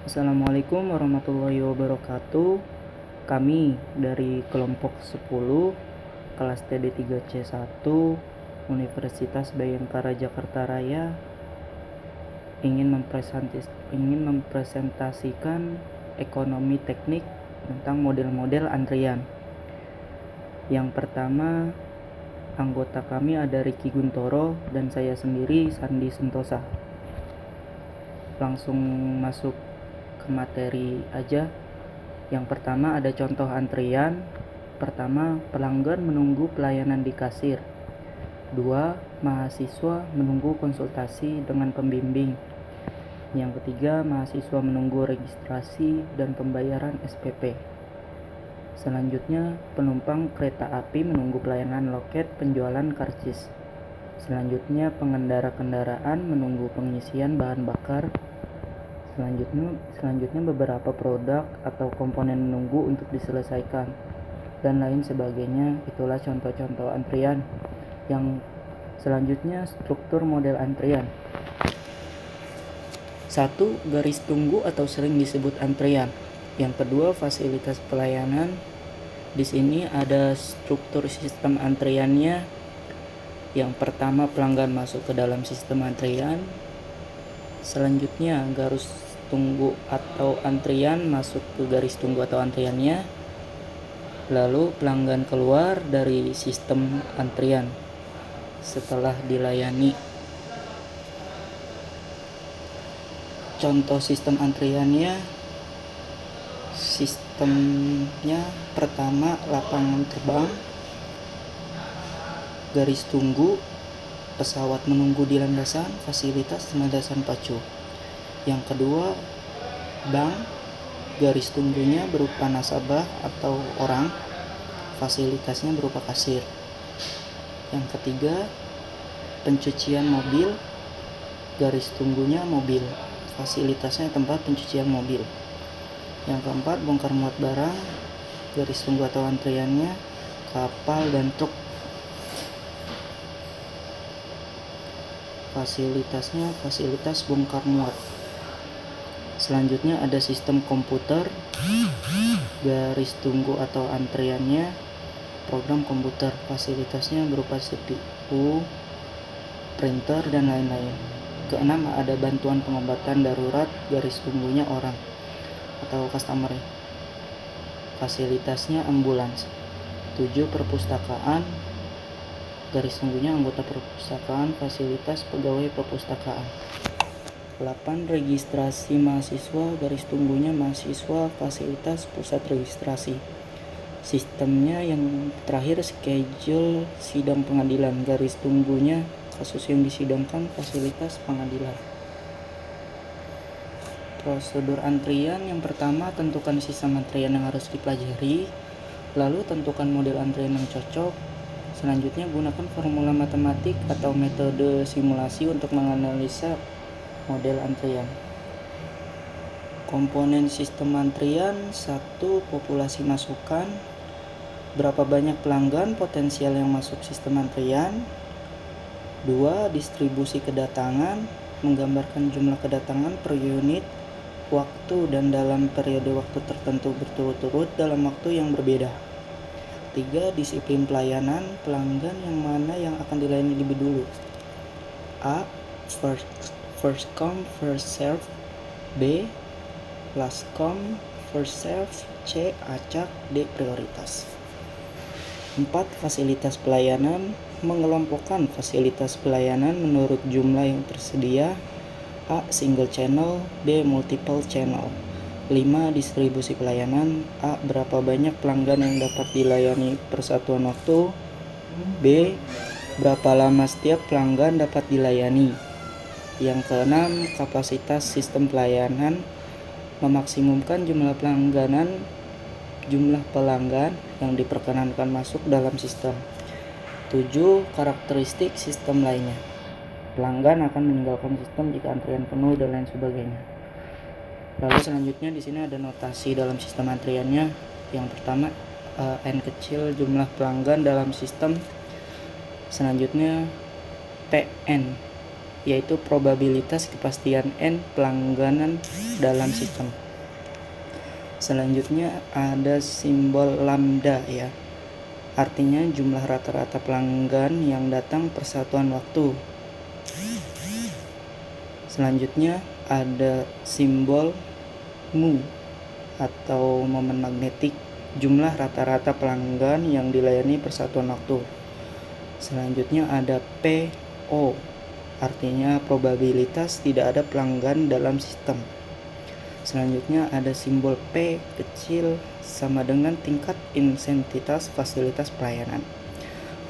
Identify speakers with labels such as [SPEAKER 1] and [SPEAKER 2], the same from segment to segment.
[SPEAKER 1] Assalamualaikum warahmatullahi wabarakatuh. Kami dari kelompok 10 kelas TD3C1 Universitas Bhayangkara Jakarta Raya ingin mempresentasikan ekonomi teknik tentang model-model antrian. Yang pertama, anggota kami ada Ricky Guntoro dan saya sendiri Sandi Sentosa. Langsung masuk ke materi aja. Yang pertama ada contoh antrian. Pertama, pelanggan menunggu pelayanan di kasir. 2. Mahasiswa menunggu konsultasi dengan pembimbing. Yang ketiga, mahasiswa menunggu registrasi dan pembayaran SPP. Selanjutnya, penumpang kereta api menunggu pelayanan loket penjualan karcis. Selanjutnya, pengendara kendaraan menunggu pengisian bahan bakar. Selanjutnya beberapa produk atau komponen menunggu untuk diselesaikan dan lain sebagainya. Itulah contoh-contoh antrian. Yang selanjutnya, struktur model antrian. 1. Garis tunggu atau sering disebut antrian. Yang kedua, fasilitas pelayanan. Di sini ada struktur sistem antriannya. Yang pertama, pelanggan masuk ke dalam sistem antrian. Selanjutnya, garis tunggu atau antrian masuk ke garis tunggu atau antriannya. Lalu pelanggan keluar dari sistem antrian setelah dilayani. Contoh sistem antriannya, sistemnya pertama lapangan terbang, garis tunggu, pesawat menunggu di landasan, fasilitas landasan pacu. Yang kedua, bank, garis tunggunya berupa nasabah atau orang, fasilitasnya berupa kasir. Yang ketiga, pencucian mobil, garis tunggunya mobil, fasilitasnya tempat pencucian mobil. Yang keempat, bongkar muat barang, garis tunggu atau antriannya kapal dan truk, fasilitasnya fasilitas bongkar muat. Selanjutnya ada sistem komputer, garis tunggu atau antriannya program komputer, fasilitasnya berupa CPU, printer, dan lain-lain. Keenam, ada bantuan pengobatan darurat, garis tunggunya orang atau customer, fasilitasnya ambulans. 7. Perpustakaan, garis tunggunya anggota perpustakaan, fasilitas pegawai perpustakaan. 8. Registrasi mahasiswa, garis tunggunya mahasiswa, fasilitas pusat registrasi. Sistemnya yang terakhir, schedule sidang pengadilan, garis tunggunya kasus yang disidangkan, fasilitas pengadilan. Prosedur antrian yang pertama, tentukan sistem antrian yang harus dipelajari. Lalu tentukan model antrian yang cocok. Selanjutnya, gunakan formula matematik atau metode simulasi untuk menganalisa model antrian. Komponen sistem antrian. 1. Populasi masukan, berapa banyak pelanggan potensial yang masuk sistem antrian. 2. Distribusi kedatangan, menggambarkan jumlah kedatangan per unit waktu dan dalam periode waktu tertentu berturut-turut dalam waktu yang berbeda. 3. Disiplin pelayanan, pelanggan yang mana yang akan dilayani lebih dulu. A. First come, first serve. B. Last come, first serve. C. Acak. D. Prioritas. 4. Fasilitas pelayanan, mengelompokkan fasilitas pelayanan menurut jumlah yang tersedia. A. Single channel. B. Multiple channel. 5. Distribusi pelayanan. A. Berapa banyak pelanggan yang dapat dilayani per satuan waktu. B. Berapa lama setiap pelanggan dapat dilayani. Yang keenam, kapasitas sistem pelayanan, memaksimumkan jumlah pelanggan yang diperkenankan masuk dalam sistem. 7. Karakteristik sistem lainnya, pelanggan akan meninggalkan sistem jika antrian penuh dan lain sebagainya. Lalu selanjutnya di sini ada notasi dalam sistem antriannya. Yang pertama, N kecil jumlah pelanggan dalam sistem. Selanjutnya, PN yaitu probabilitas kepastian N pelangganan dalam sistem. Selanjutnya ada simbol lambda ya. Artinya jumlah rata-rata pelanggan yang datang per satuan waktu. Selanjutnya ada simbol mu atau momen magnetik, jumlah rata-rata pelanggan yang dilayani per satuan waktu. Selanjutnya ada PO, artinya probabilitas tidak ada pelanggan dalam sistem. Selanjutnya ada simbol P kecil sama dengan tingkat intensitas fasilitas pelayanan.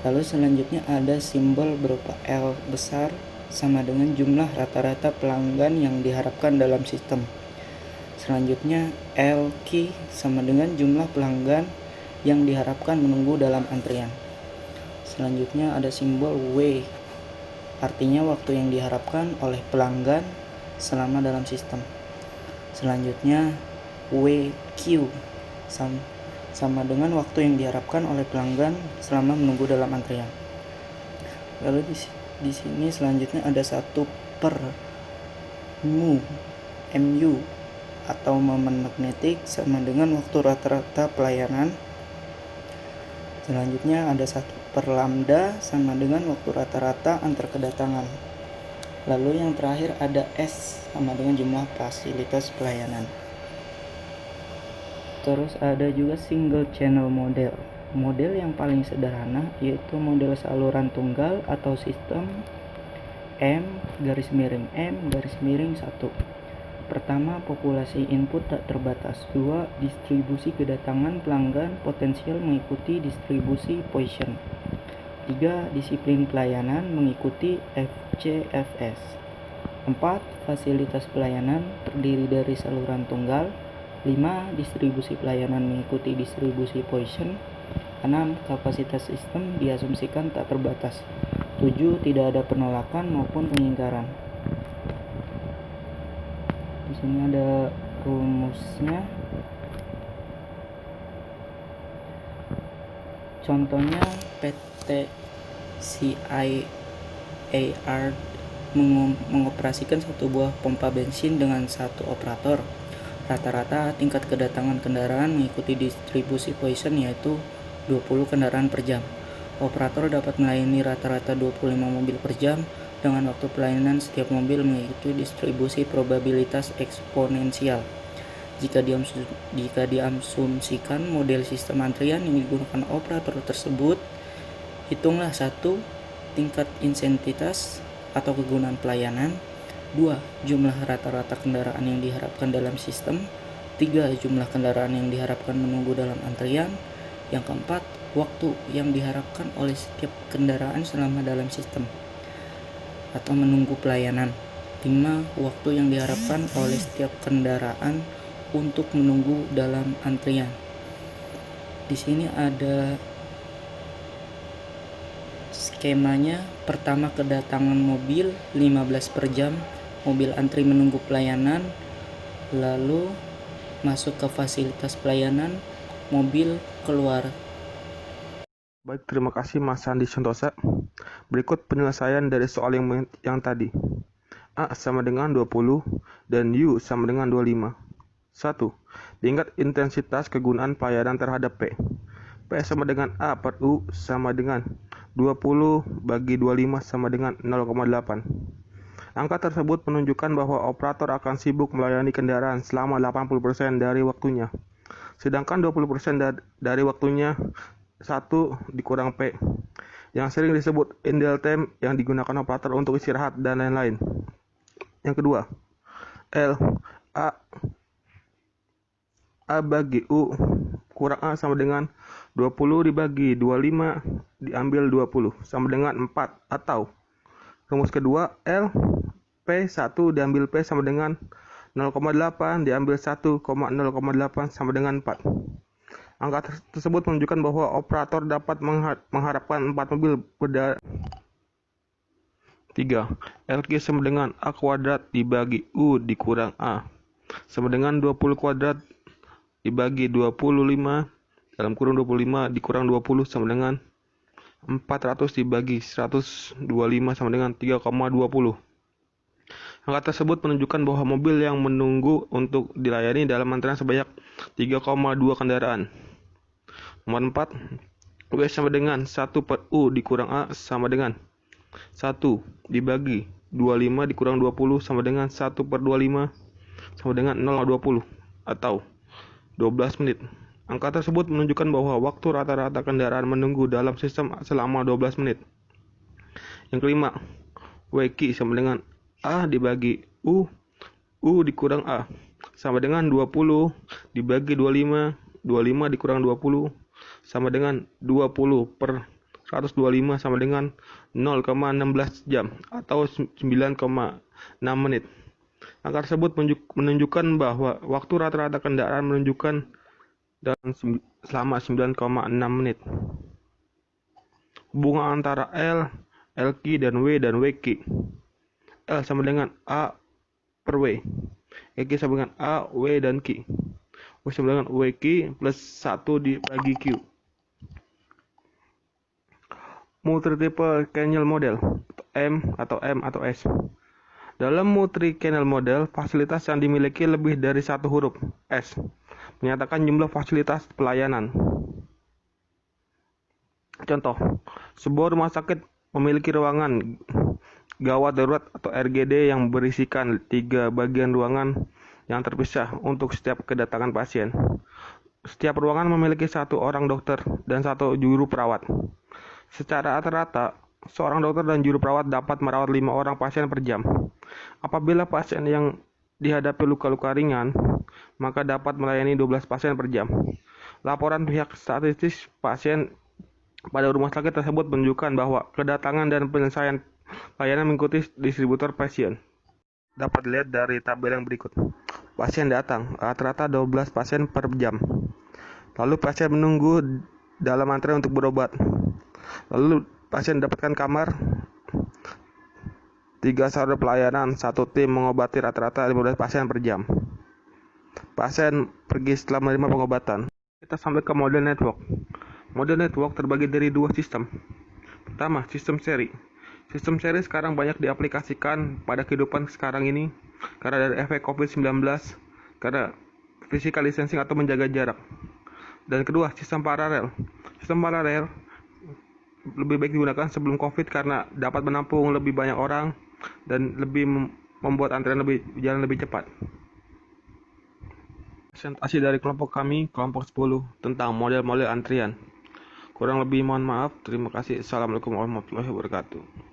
[SPEAKER 1] Lalu selanjutnya ada simbol berupa L besar sama dengan jumlah rata-rata pelanggan yang diharapkan dalam sistem. Selanjutnya LQ sama dengan jumlah pelanggan yang diharapkan menunggu dalam antrian. Selanjutnya ada simbol W, artinya waktu yang diharapkan oleh pelanggan selama dalam sistem. Selanjutnya WQ sama dengan waktu yang diharapkan oleh pelanggan selama menunggu dalam antrian. Lalu di sini selanjutnya ada 1 per mu atau momen magnetik sama dengan waktu rata-rata pelayanan. Selanjutnya ada 1 per lambda sama dengan waktu rata-rata antar kedatangan. Lalu yang terakhir ada S sama dengan jumlah fasilitas pelayanan. Terus ada juga single channel model. Model yang paling sederhana yaitu model saluran tunggal atau sistem M'1. Pertama, populasi input tak terbatas. 2. Distribusi kedatangan pelanggan potensial mengikuti distribusi Poisson. 3. Disiplin pelayanan mengikuti FCFS. 4. Fasilitas pelayanan terdiri dari saluran tunggal. 5. Distribusi pelayanan mengikuti distribusi Poisson. 6. Kapasitas sistem diasumsikan tak terbatas. 7. Tidak ada penolakan maupun pengingkaran. Di sini ada rumusnya. Contohnya PT CIAR mengoperasikan satu buah pompa bensin dengan satu operator. Rata-rata tingkat kedatangan kendaraan mengikuti distribusi Poisson yaitu 20 kendaraan per jam. Operator dapat melayani rata-rata 25 mobil per jam dengan waktu pelayanan setiap mobil mengikuti distribusi probabilitas eksponensial. Jika diasumsikan model sistem antrian yang digunakan operator tersebut, hitunglah 1. Tingkat intensitas atau kegunaan pelayanan. 2. Jumlah rata-rata kendaraan yang diharapkan dalam sistem. 3. Jumlah kendaraan yang diharapkan menunggu dalam antrian. Yang keempat, waktu yang diharapkan oleh setiap kendaraan selama dalam sistem atau menunggu pelayanan. 5. Waktu yang diharapkan oleh setiap kendaraan untuk menunggu dalam antrian. Di sini ada skemanya. Pertama, kedatangan mobil 15 per jam, mobil antri menunggu pelayanan. Lalu masuk ke fasilitas pelayanan, mobil keluar.
[SPEAKER 2] Baik, terima kasih Mas Sandi Santosa. Berikut penyelesaian dari soal yang tadi. A sama dengan 20 dan U sama dengan 25. 1. Tingkat intensitas kegunaan pelayanan terhadap P. P sama dengan A per U sama dengan 20 bagi 25 sama dengan 0,8. Angka tersebut menunjukkan bahwa operator akan sibuk melayani kendaraan selama 80% dari waktunya. Sedangkan 20% dari waktunya 1 dikurang P, yang sering disebut idle time yang digunakan operator untuk istirahat dan lain-lain. Yang kedua, A bagi U kurang A sama dengan 20 dibagi 25 diambil 20 sama dengan 4, atau rumus kedua, P1 diambil P sama dengan 0,8 diambil 1,0,8 sama dengan 4. Angka tersebut menunjukkan bahwa operator dapat mengharapkan 4 mobil berdaya. 3. LQ sama dengan A kuadrat dibagi U dikurang A sama dengan 20 kuadrat dibagi 25 dalam kurung 25 dikurang 20 sama dengan 400 dibagi 125 sama dengan 3,20. Angka tersebut menunjukkan bahwa mobil yang menunggu untuk dilayani dalam antrian sebanyak 3,2 kendaraan. Nomor 4, W sama dengan 1 per U dikurang A sama dengan 1 dibagi 25 dikurang 20 sama dengan 1 per 25 sama dengan 0,20 atau 12 menit. Angka tersebut menunjukkan bahwa waktu rata-rata kendaraan menunggu dalam sistem selama 12 menit. Yang kelima, WQ sama dengan A dibagi U dikurang A sama dengan 20 dibagi 25, 25 dikurang 20 sama dengan 20 per 125 sama dengan 0,16 jam atau 9,6 menit. Angka tersebut menunjukkan bahwa waktu rata-rata kendaraan menunjukkan dalam selama 9,6 menit. Hubungan antara L, LQ, dan WQ. L sama dengan A per W. LQ sama dengan A, W, dan Q. W sama dengan WQ plus 1 dibagi Q. Multi-triple channel model M atau S. Dalam multi-channel model, fasilitas yang dimiliki lebih dari satu huruf S menyatakan jumlah fasilitas pelayanan. Contoh, sebuah rumah sakit memiliki ruangan gawat darurat atau RGD yang berisikan 3 bagian ruangan yang terpisah untuk setiap kedatangan pasien. Setiap ruangan memiliki 1 orang dokter dan 1 juru perawat. Secara rata-rata, seorang dokter dan juru perawat dapat merawat 5 orang pasien per jam. Apabila pasien yang dihadapi luka-luka ringan, maka dapat melayani 12 pasien per jam. Laporan pihak statistik pasien pada rumah sakit tersebut menunjukkan bahwa kedatangan dan penyelesaian layanan mengikuti distributor pasien. Dapat dilihat dari tabel yang berikut. Pasien datang, rata-rata 12 pasien per jam. Lalu pasien menunggu dalam antrian untuk berobat. Lalu pasien mendapatkan kamar, 3 saudara pelayanan, 1 tim mengobati rata-rata 15 pasien per jam. Pasien pergi setelah menerima pengobatan. Kita sampai ke model network. Model network terbagi dari 2 sistem. Pertama, sistem seri. Sistem seri sekarang banyak diaplikasikan pada kehidupan sekarang ini karena dari efek COVID-19, karena physical distancing atau menjaga jarak. Dan kedua, sistem paralel. Sistem paralel lebih baik digunakan sebelum COVID karena dapat menampung lebih banyak orang dan lebih membuat antrian jalan lebih cepat. Presentasi dari kelompok kami, kelompok 10, tentang model-model antrian. Kurang lebih mohon maaf. Terima kasih. Assalamualaikum warahmatullahi wabarakatuh.